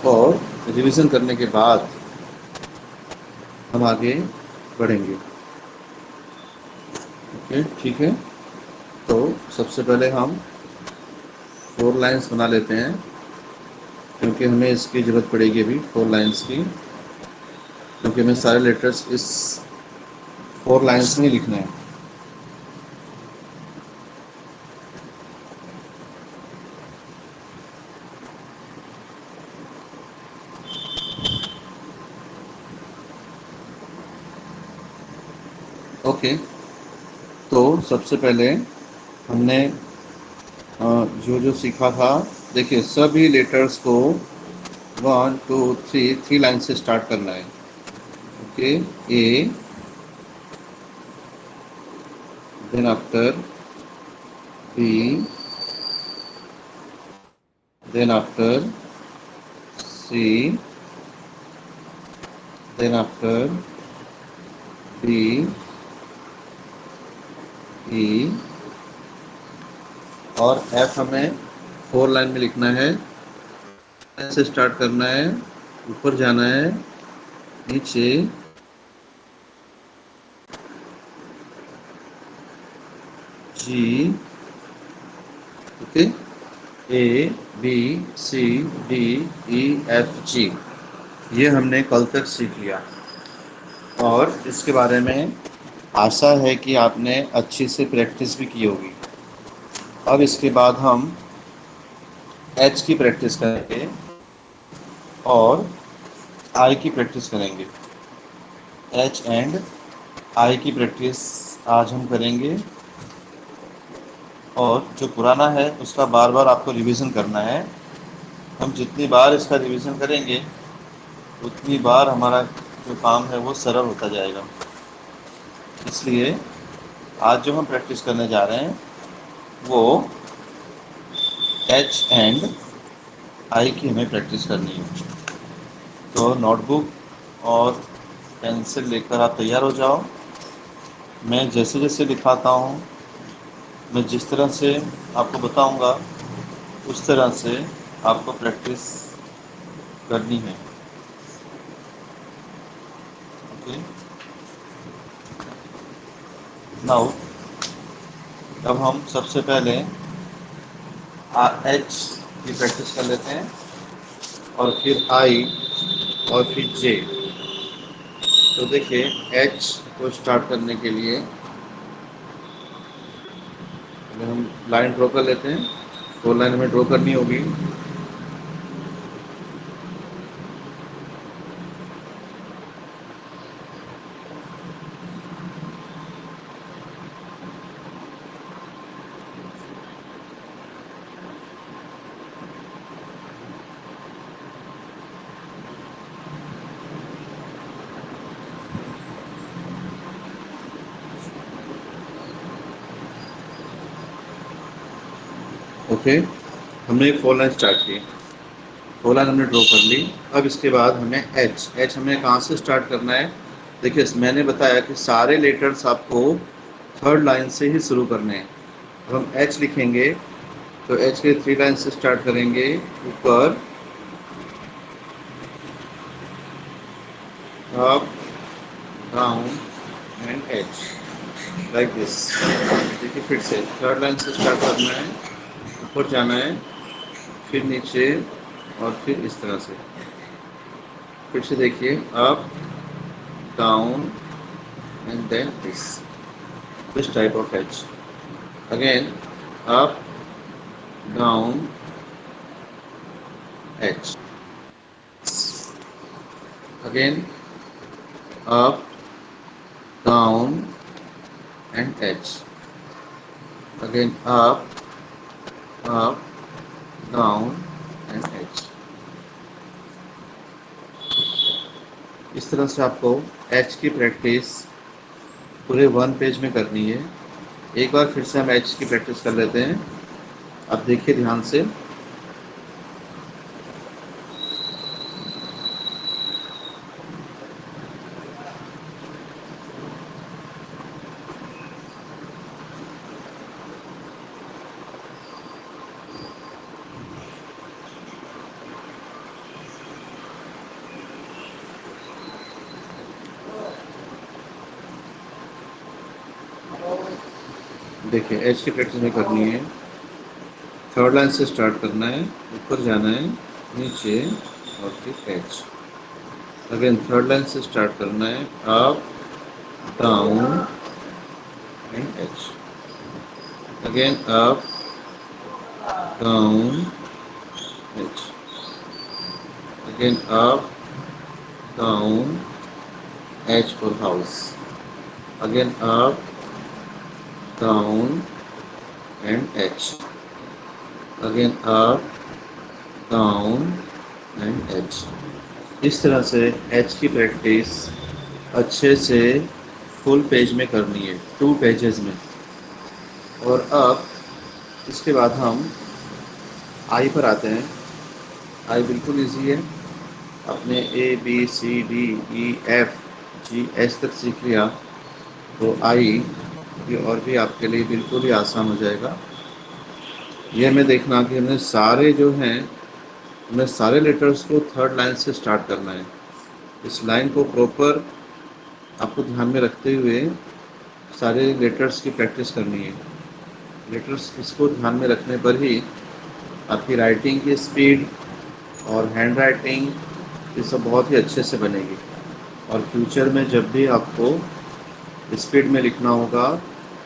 और रिवीजन करने के बाद हम आगे बढ़ेंगे। ओके, ठीक है। तो सबसे पहले हम 4 लाइंस बना लेते हैं, क्योंकि हमें इसकी ज़रूरत पड़ेगी अभी 4 लाइंस की, क्योंकि हमें सारे लेटर्स इस 4 लाइंस में लिखने हैं। ओके, तो सबसे पहले हमने जो जो सीखा था, देखिए सभी लेटर्स को 1 2 3 लाइन से स्टार्ट करना है। Okay, A, then after B, then after C, then after D, E और F हमें 4 लाइन में लिखना है। ऐसे स्टार्ट करना है, ऊपर जाना है, नीचे, G, okay, A, B, C, D, E, F, G। ये हमने कल तक सीख लिया और इसके बारे में आशा है कि आपने अच्छी से प्रैक्टिस भी की होगी। अब इसके बाद हम H की प्रैक्टिस करेंगे और आई की प्रैक्टिस करेंगे। एच एंड आई की प्रैक्टिस आज हम करेंगे, और जो पुराना है उसका बार बार आपको रिवीजन करना है। हम जितनी बार इसका रिवीजन करेंगे उतनी बार हमारा जो काम है वो सरल होता जाएगा। इसलिए आज जो हम प्रैक्टिस करने जा रहे हैं वो एच एंड आई की हमें प्रैक्टिस करनी है। तो नोटबुक और पेंसिल लेकर आप तैयार हो जाओ। मैं जैसे जैसे दिखाता हूँ, मैं जिस तरह से आपको बताऊंगा उस तरह से आपको प्रैक्टिस करनी है। ओके, नाउ अब हम सबसे पहले एच की प्रैक्टिस कर लेते हैं और फिर आई और फिर जे। तो देखिए एच को स्टार्ट करने के लिए हम लाइन ड्रॉ कर लेते हैं। 4 लाइन हमें ड्रॉ करनी होगी। ओके, हमने एक 4 लाइन स्टार्ट की, 4 लाइन हमने ड्रॉ कर ली। अब इसके बाद हमें एच हमें कहाँ से स्टार्ट करना है? देखिए मैंने बताया कि सारे लेटर्स आपको 3rd लाइन से ही शुरू करने हैं। अब हम एच लिखेंगे तो एच के 3 लाइन से स्टार्ट करेंगे, ऊपर, up, down and H, like this. देखिए फिर से 3rd लाइन से स्टार्ट करना है, ऊपर जाना है, फिर नीचे और फिर इस तरह से। फिर से देखिए, up, down and then this type of edge. Again, up, down, edge. Again, up, down and edge. Again, up, down and edge. इस तरह से आपको एच की प्रैक्टिस पूरे 1 पेज में करनी है। एक बार फिर से हम एच की प्रैक्टिस कर लेते हैं। अब देखिए ध्यान से, देखिए एच की प्रैक्टिस में करनी है, थर्ड लाइन से स्टार्ट करना है, ऊपर जाना है, नीचे और फिर एच। अगेन थर्ड लाइन से स्टार्ट करना है, up down and H. Again up down H. Again up down H for house. Again up down and H. Again up down and H. इस तरह से एच की प्रैक्टिस अच्छे से full page में करनी है, 2 पेजेस में। और अब इसके बाद हम आई पर आते हैं। आई बिल्कुल इजी है, आपने A B C D E F G H तक सीख लिया तो आई ये और भी आपके लिए बिल्कुल ही आसान हो जाएगा। ये हमें देखना कि हमने सारे जो हैं, हमें सारे लेटर्स को थर्ड लाइन से स्टार्ट करना है। इस लाइन को प्रॉपर आपको ध्यान में रखते हुए सारे लेटर्स की प्रैक्टिस करनी है। लेटर्स इसको ध्यान में रखने पर ही आपकी राइटिंग की स्पीड और हैंड राइटिंग ये सब बहुत ही अच्छे से बनेगी। और फ्यूचर में जब भी आपको स्पीड में लिखना होगा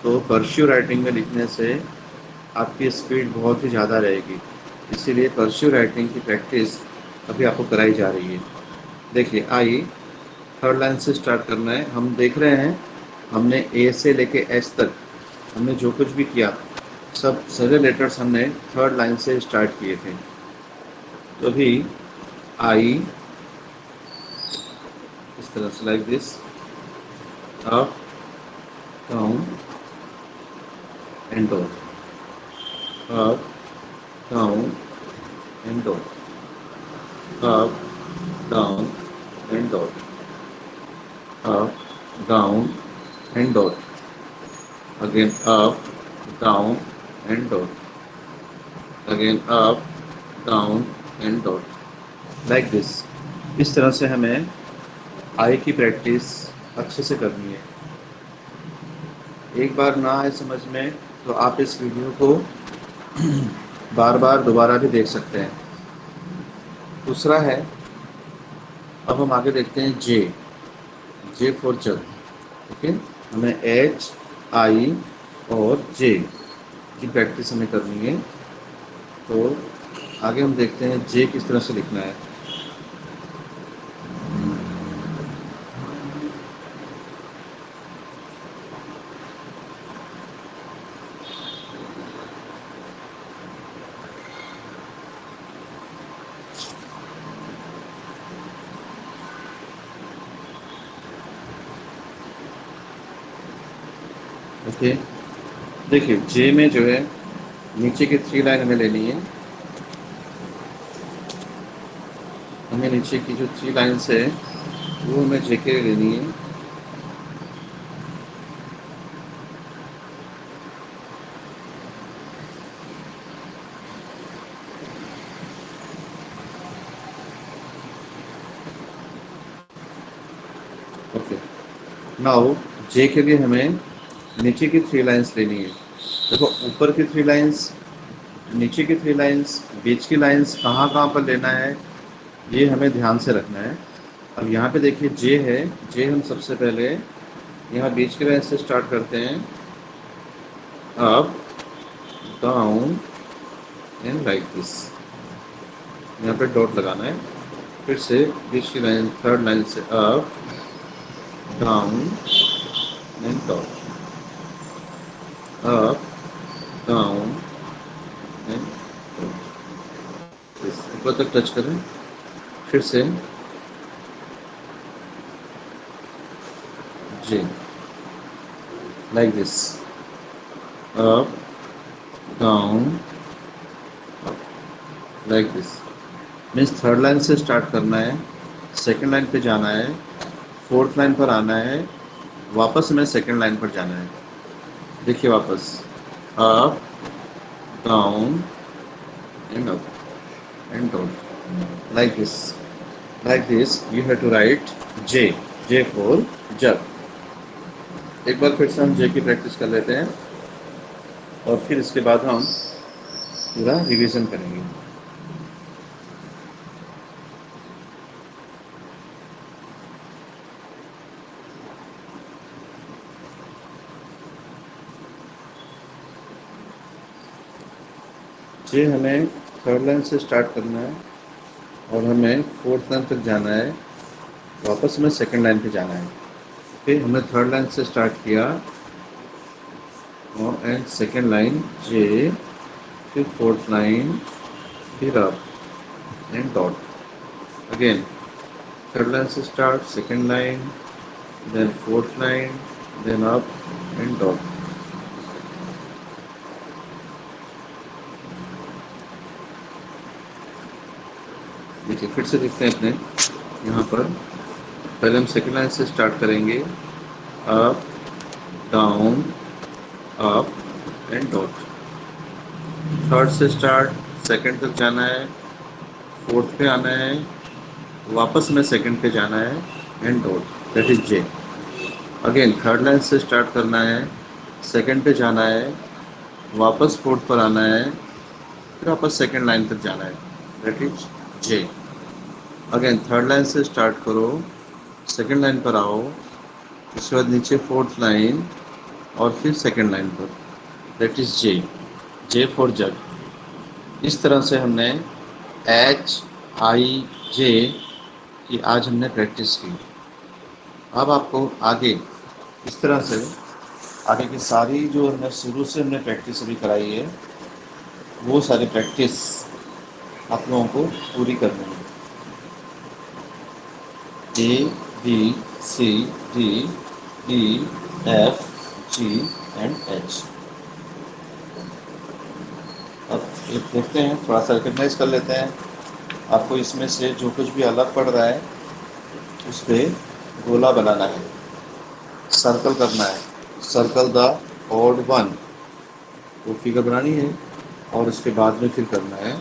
तो कर्सिव राइटिंग में लिखने से आपकी स्पीड बहुत ही ज़्यादा रहेगी। इसीलिए कर्सिव राइटिंग की प्रैक्टिस अभी आपको कराई जा रही है। देखिए आई थर्ड लाइन से स्टार्ट करना है। हम देख रहे हैं हमने ए से लेके एच तक हमने जो कुछ भी किया सब सारे लेटर्स हमने थर्ड लाइन से स्टार्ट किए थे। तो अभी आई इस तरह से like this, up down and down, up down and down, up down and down, up down and down, again up down and down, again up down and down, like this. इस तरह से हमें आई की प्रैक्टिस अच्छे से करनी है। एक बार ना आए समझ में तो आप इस वीडियो को बार बार दोबारा भी देख सकते हैं। दूसरा है, अब हम आगे देखते हैं J. J for jug. Okay, हमें एच आई और जे की प्रैक्टिस हमें करनी है। तो आगे हम देखते हैं जे किस तरह से लिखना है। ओके, देखिए जे में जो है नीचे की 3 लाइन हमें लेनी है। हमें नीचे की जो 3 लाइन्स है वो हमें जे के लेनी है। ओके, नाउ जे के लिए हमें नीचे की 3 लाइन्स लेनी है। देखो ऊपर की 3 लाइन्स, नीचे की 3 लाइन्स, बीच की लाइन्स कहाँ कहाँ पर लेना है ये हमें ध्यान से रखना है। अब यहाँ पे देखिए जे है, जे हम सबसे पहले यहाँ बीच की लाइन से स्टार्ट करते हैं, up down and like this. यहाँ पे डॉट लगाना है। फिर से बीच की लाइन थर्ड लाइन से up down and dot, up down and ऊपर तक टच करें। फिर से J like this, up down like this. Means third line से स्टार्ट करना है, सेकंड लाइन पे जाना है, फोर्थ लाइन पर आना है, वापस हमें सेकंड लाइन पर जाना है। देखिए वापस up down and up and down, like this, like this you have to write J, J for jug। एक बार फिर से हम J की प्रैक्टिस कर लेते हैं। और फिर इसके बाद हम पूरा रिवीजन करेंगे। ये हमें थर्ड लाइन से स्टार्ट करना है और हमें फोर्थ लाइन तक जाना है, वापस हमें सेकंड लाइन पे जाना है। फिर हमने थर्ड लाइन से स्टार्ट किया और एंड सेकंड लाइन जे, फिर फोर्थ लाइन, फिर up and dot. Again third line से start, second line, then fourth line, then up and dot. देखिए फिर से देखते हैं अपने यहाँ पर। पहले हम सेकंड लाइन से स्टार्ट करेंगे, up down up and dot. Third से स्टार्ट, सेकंड तक जाना है, फोर्थ पे आना है, वापस में सेकंड पे जाना है and dot, that is J. Again third line से स्टार्ट करना है, सेकंड पे जाना है, वापस फोर्थ पर आना है, फिर वापस सेकंड लाइन तक जाना है, that is J. Again third line से स्टार्ट करो, सेकंड लाइन पर आओ, उसके बाद नीचे फोर्थ लाइन और फिर सेकंड लाइन पर, that is J, J for जग। इस तरह से हमने एच आई जे की आज हमने प्रैक्टिस की। अब आपको आगे इस तरह से आगे की सारी जो हमने शुरू से हमने प्रैक्टिस अभी कराई है, वो सारी प्रैक्टिस आप लोगों को पूरी करनी है। A B C D E F G and H. अब एक देखते हैं, थोड़ा सा रिकग्नाइज कर लेते हैं। आपको इसमें से जो कुछ भी अलग पड़ रहा है उस पर गोला बनाना है, सर्कल करना है। सर्कल द ऑड वन, वो फिगर बनानी है और उसके बाद में फिर करना है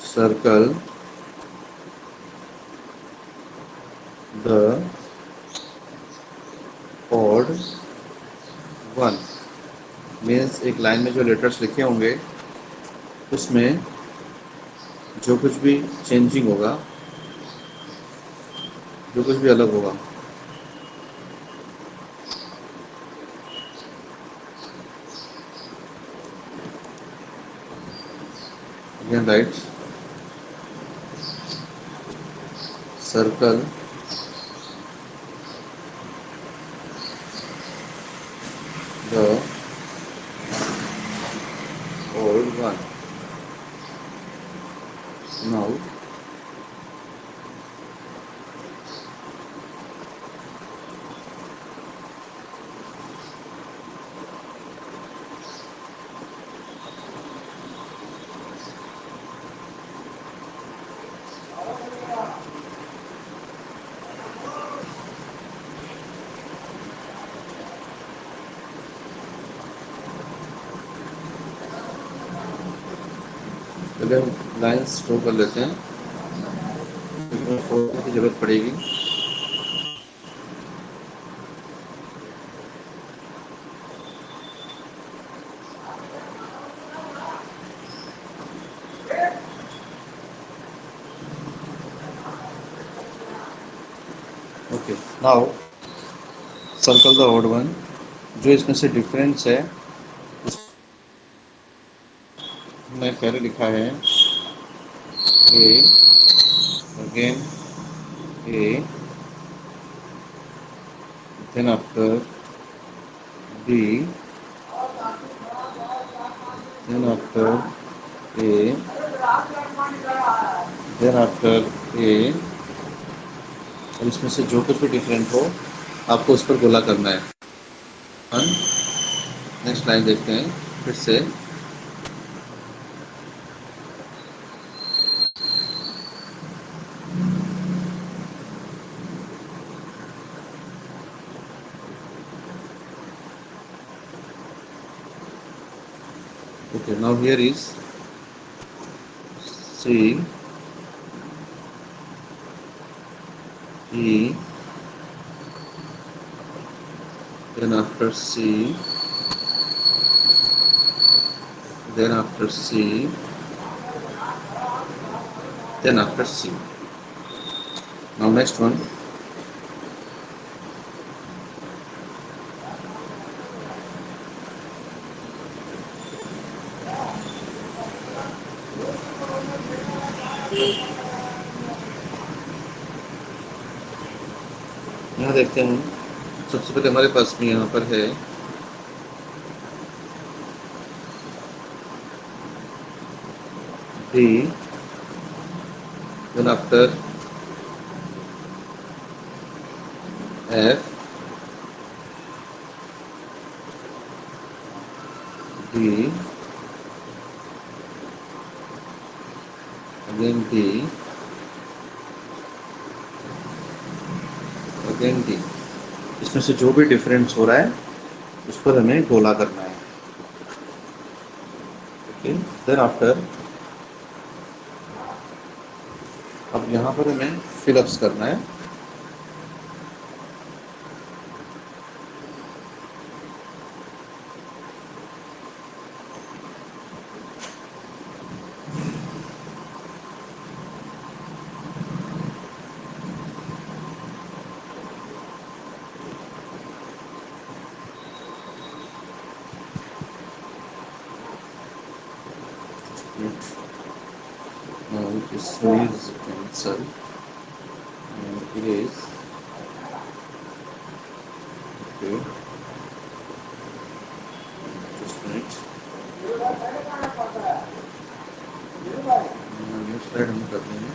circle the odd one. Means एक लाइन में जो लेटर्स लिखे होंगे उसमें जो कुछ भी चेंजिंग होगा, जो कुछ भी अलग होगा, again right circle the old one. Now पहले हम लाइन्स ड्रॉ कर लेते हैं, क्योंकि फोटो की जरूरत पड़ेगी। Okay now circle the odd one. जो इसमें से डिफरेंस है उसमें पहले लिखा है A, again A, then after B, then after A, then after A. और इसमें से जो कुछ भी डिफरेंट हो आपको उस पर गोला करना है। नेक्स्ट लाइन देखते हैं फिर से। Okay now here is C E then after C, then after C, then after C. Now next one, यहाँ देखते हैं। सबसे पहले हमारे पास में यहाँ पर है D, then after F, D, again D, again D। इसमें से जो भी डिफरेंस हो रहा है उस पर हमें गोला करना है। ओके, देन आफ्टर अब यहाँ पर हमें फिलअप्स करना है। Now this is cancel and erase। Okay, just a minute। Next slide हम कर लेंगे।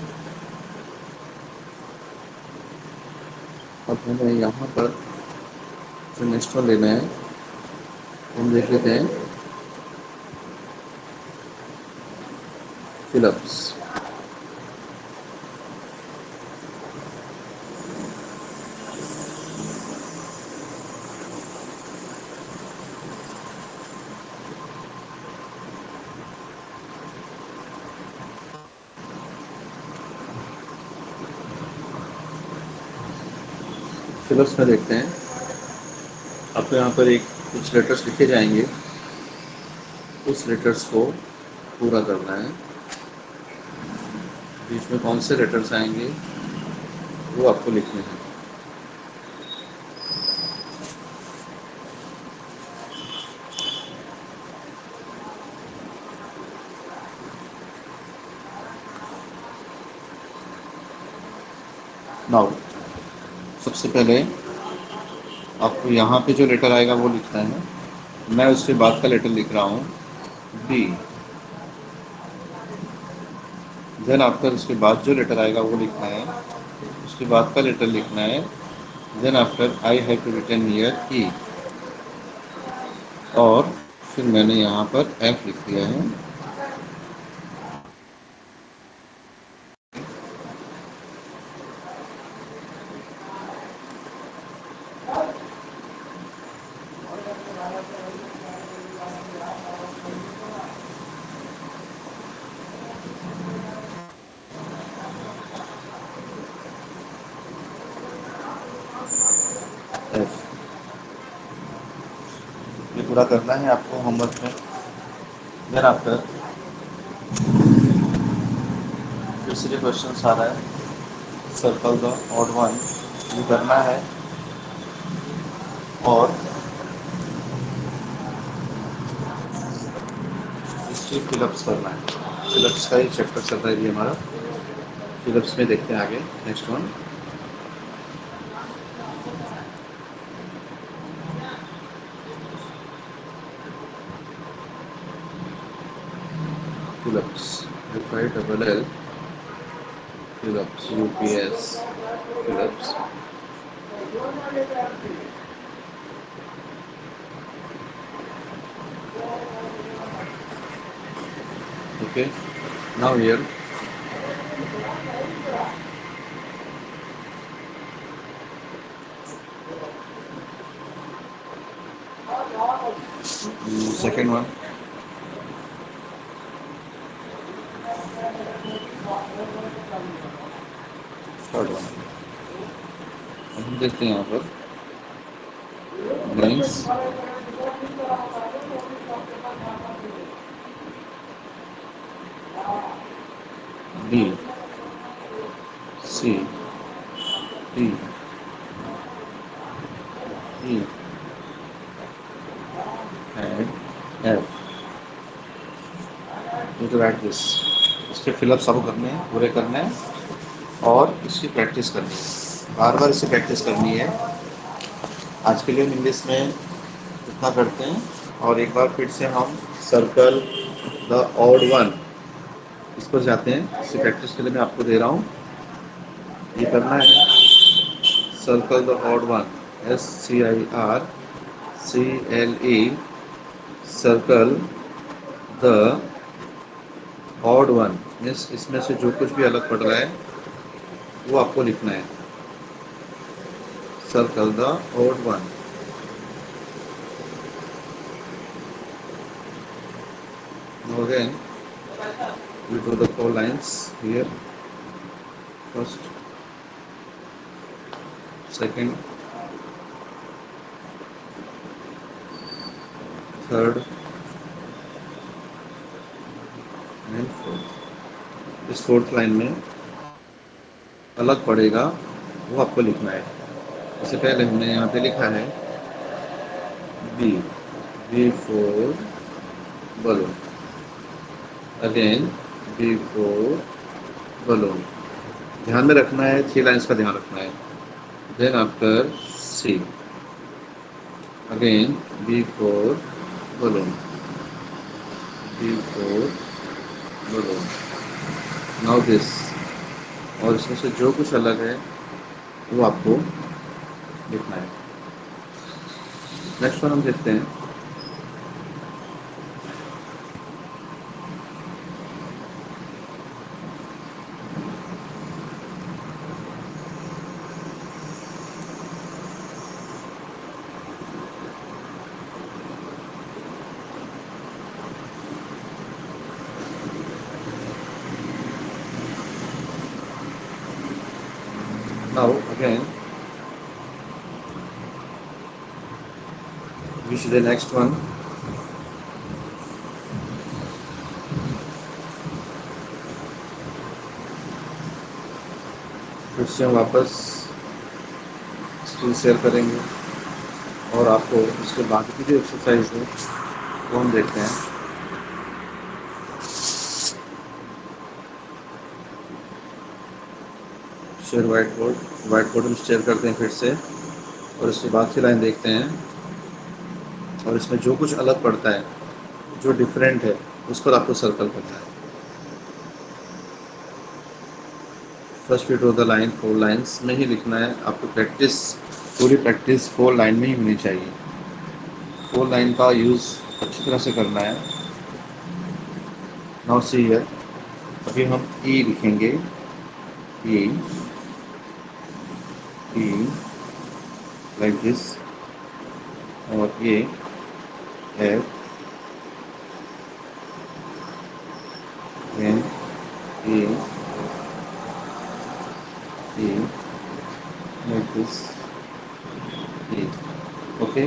अब हमें यहाँ पर जो नेक्स्ट वन लेना है हम देख लेते हैं फिलअप्स। फिलअप्स में देखते हैं आपको यहाँ पर एक कुछ लेटर्स लिखे जाएंगे, उस लेटर्स को पूरा करना है। बीच में कौन से लेटर्स आएंगे वो आपको लिखने हैं। नाउ सबसे पहले आपको यहाँ पे जो लेटर आएगा वो लिखना है। मैं उसके बाद का लेटर लिख रहा हूँ बी। देन आफ्टर उसके बाद जो लेटर आएगा वो लिखना है, उसके बाद का लेटर लिखना है। Then after I have to return here E, और फिर मैंने यहाँ पर एफ लिख दिया है। एफ ये पूरा करना है आपको होमवर्क में। देन आफ्टर फिर से जो क्वेश्चन आ रहा है सर्कल द ऑड वन, ये करना है और इसकी फिलअप्स करना है। फिलअप्स का ही चैप्टर चल रहा है ये हमारा। फिलअप्स में देखते हैं आगे next one. Fill-ups FILL fill-ups UPS fill-ups. Okay, now here second one. Third one. हम देखते हैं यहाँ पर lines. B, C, D, E, and F. You to write this. इसके फिलअप सब करने हैं, पूरे करने हैं और इसकी प्रैक्टिस करनी है, बार बार इसे प्रैक्टिस करनी है। आज के लिए हम इंग्लिश में इतना करते हैं और एक बार फिर से हम सर्कल द ऑड वन इस पर जाते हैं। इसे प्रैक्टिस के लिए मैं आपको दे रहा हूँ, ये करना है। Circle the odd one, SCIRCLE, circle the odd one means इसमें से जो कुछ भी अलग पड़ रहा है वो आपको लिखना है। Circle the odd one. Now again we draw the 4 lines here. First, second, third and fourth। इस 4th लाइन में अलग पड़ेगा वो आपको लिखना है। इससे पहले हमने यहाँ पे लिखा है B, B for balloon, again B for balloon। ध्यान में रखना है, 3 लाइन्स का ध्यान रखना है। Then after C, again B for balloon, B for balloon। नाउ दिस, और इसमें से जो कुछ अलग है वो आपको लिखना है। नेक्स्ट वन हम देखते हैं। Now again we should the next one। फिर से हम वापस स्क्रीन शेयर करेंगे और आपको उसके बाकी की जो एक्सरसाइज है वो हम देखते हैं। शेयर वाइट बोर्ड हम शेयर करते हैं फिर से, और इसके बाद की लाइन देखते हैं और इसमें जो कुछ अलग पड़ता है, जो डिफरेंट है, उस पर आपको सर्कल करना है। First we draw the line, 4 lines में ही लिखना है आपको। प्रैक्टिस, पूरी प्रैक्टिस 4 लाइन में ही होनी चाहिए। 4 लाइन का यूज़ अच्छी तरह से करना है। नाउ सी है, अभी हम ई लिखेंगे, ई लाइक दिस, और ये F, then A, like this, A, okay.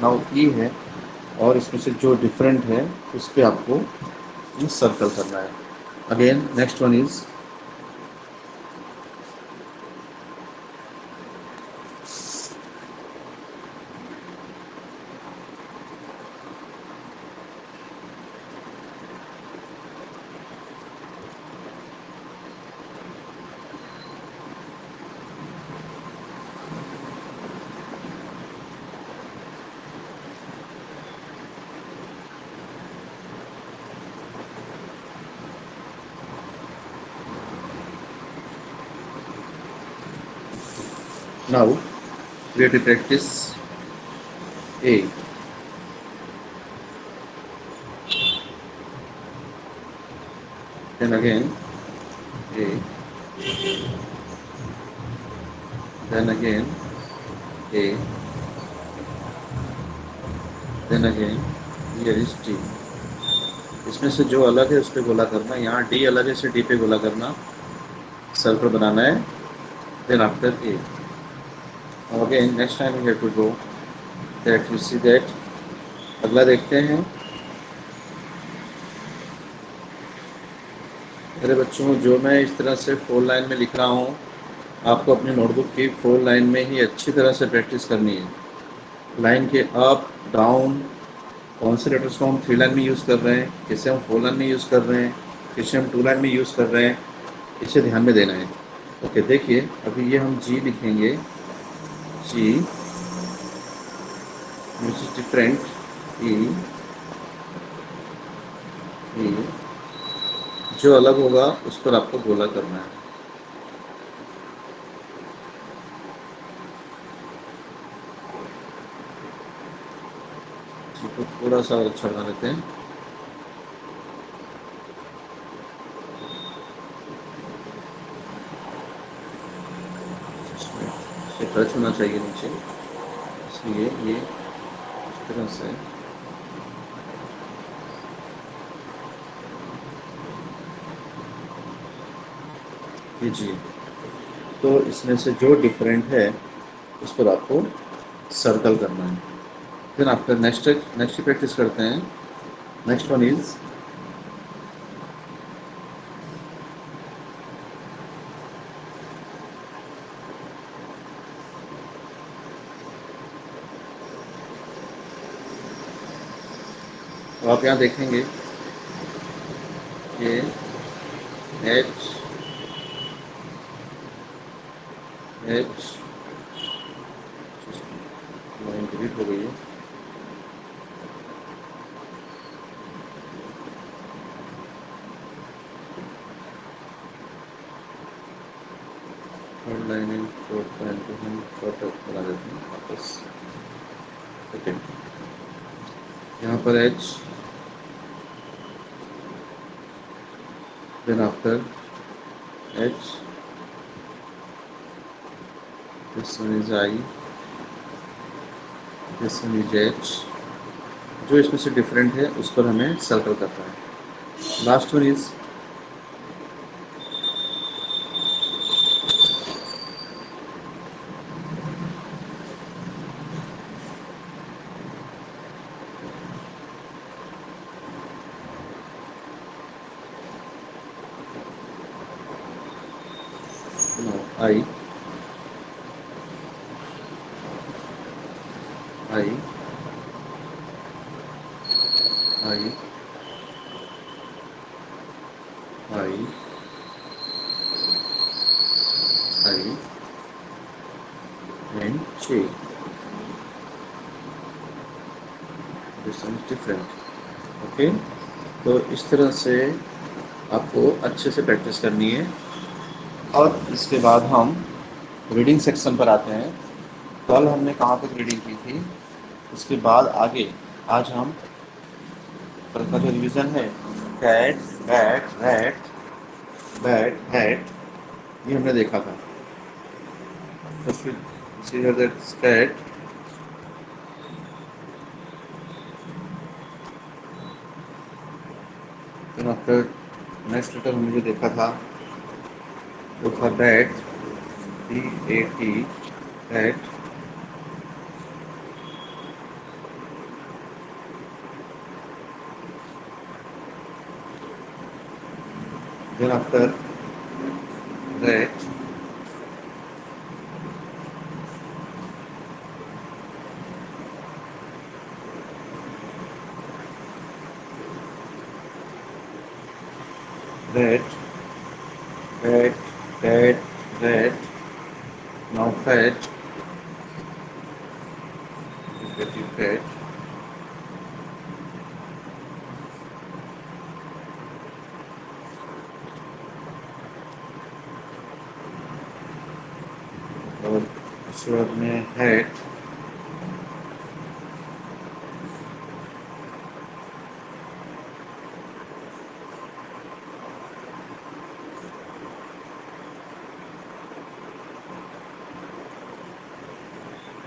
Now E है और इसमें से जो डिफरेंट है उस पर आपको सर्कल करना है। Again next one is now we have to practice A, then again A, then again A, then again here is D। इसमें से जो अलग है उस पर गोला करना, यहाँ D अलग है इसे D पे गोला करना, सर्कल बनाना है। then after A, now again next time we have to go that you see that. अगला देखते हैं। मेरे बच्चों, जो मैं इस तरह से 4 लाइन में लिख रहा हूँ, आपको अपनी नोटबुक की 4 लाइन में ही अच्छी तरह से प्रैक्टिस करनी है। लाइन के अप डाउन, कौन से लेटर्स को हम 3 लाइन में यूज़ कर रहे हैं, किसे हम 4 लाइन में यूज़ कर रहे हैं, किसे हम 2 लाइन में यूज़ कर रहे हैं, इसे ध्यान में देना है। ओके, देखिए अभी ये हम जी लिखेंगे। जी विच इज डिफरेंट। ई, ई, जो अलग होगा उस पर आपको गोला करना है। जी को थोड़ा सा और अच्छा बना लेते हैं। इससे टच होना चाहिए नीचे, इसलिए ये इस तरह से। ये जी, तो इसमें से जो डिफरेंट है उस पर आपको सर्कल करना है। फिर आपका नेक्स्ट नेक्स्ट प्रैक्टिस करते हैं। नेक्स्ट वन इज, तो आप यहाँ देखेंगे कि एच, एच लाइन डिलीट हो गई है। Third line and fourth line को हम शॉर्ट बना देते हैं वापस। ओके, यहाँ पर H, then after H, this one is I, this one is H. जो इसमें से डिफरेंट है उस पर हमें सर्कल करना है। Last one is I, I, I, I, I and J. This one is different. Okay, तो इस तरह से आपको अच्छे से प्रैक्टिस करनी है। और इसके बाद हम रीडिंग सेक्शन पर आते हैं। कल हमने कहाँ तक रीडिंग की थी, उसके बाद आगे आज हम कल का जो रिवीजन है, cat, bat, rat, bat, hat, ये हमने देखा था। तो फिर consider that cat, then after next letter हमने जो देखा था वो था bat, D A T, bat. Then after rat, rat, bat, cat, rat, now fat, cat. और उसके बाद में hat,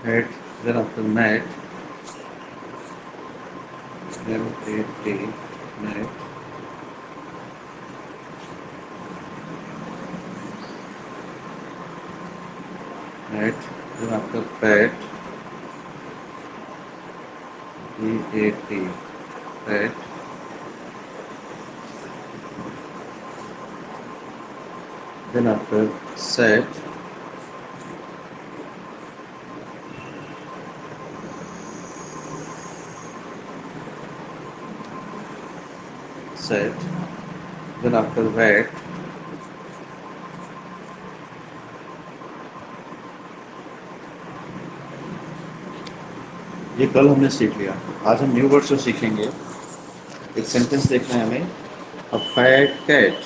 hat, then after mat, M A T, mat, mat, then after pat, EAT, right? Then after set, set, then after wait, ये कल हमने सीख लिया। आज हम न्यू वर्ड जो सीखेंगे, एक सेंटेंस देखना है हमें। A fat cat,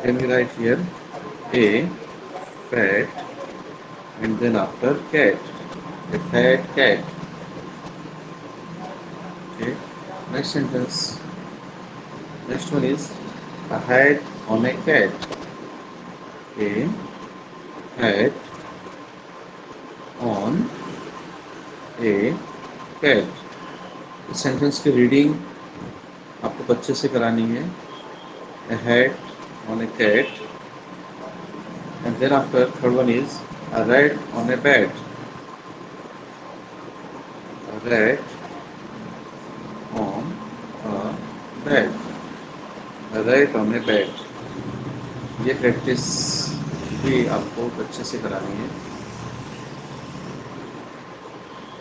can we write here a fat and then after cat, a fat cat. Okay, next sentence. Next one is a hat on a cat. A hat on a cat. इस sentence की reading आपको बच्चे से करानी है। A hat on a cat, and then after third one is a rat on a bed. A rat on a bed. A rat on a bed. ये practice भी आपको बच्चे से करानी है।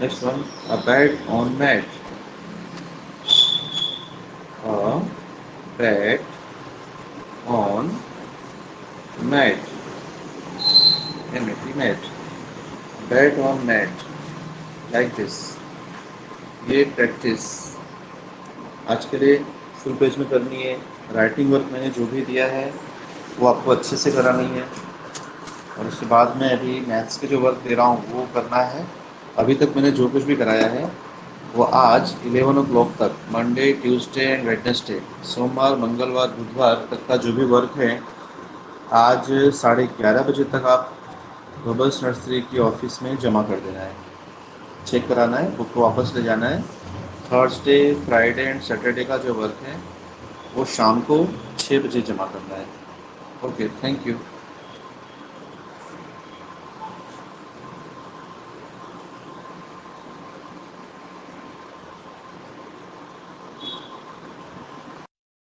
Next one, a bed on mat. A bed on mat. M-A-T, mat. Bed on mat. Like this. ये practice आज के लिए फुल पेज में करनी है। राइटिंग वर्क मैंने जो भी दिया है वो आपको अच्छे से करानी है, और उसके बाद में अभी मैथ्स के जो वर्क दे रहा हूँ वो करना है। अभी तक मैंने जो कुछ भी कराया है वो आज 11 o'clock तक, मंडे ट्यूसडे एंड वेडनेसडे, सोमवार मंगलवार बुधवार तक का जो भी वर्क है, आज 11:30 बजे तक आप बबल्स नर्सरी की ऑफिस में जमा कर देना है। चेक कराना है, बुक को वापस ले जाना है। थर्सडे फ्राइडे एंड सैटरडे का जो वर्क है वो शाम को 6 बजे जमा करना है। Okay, thank you.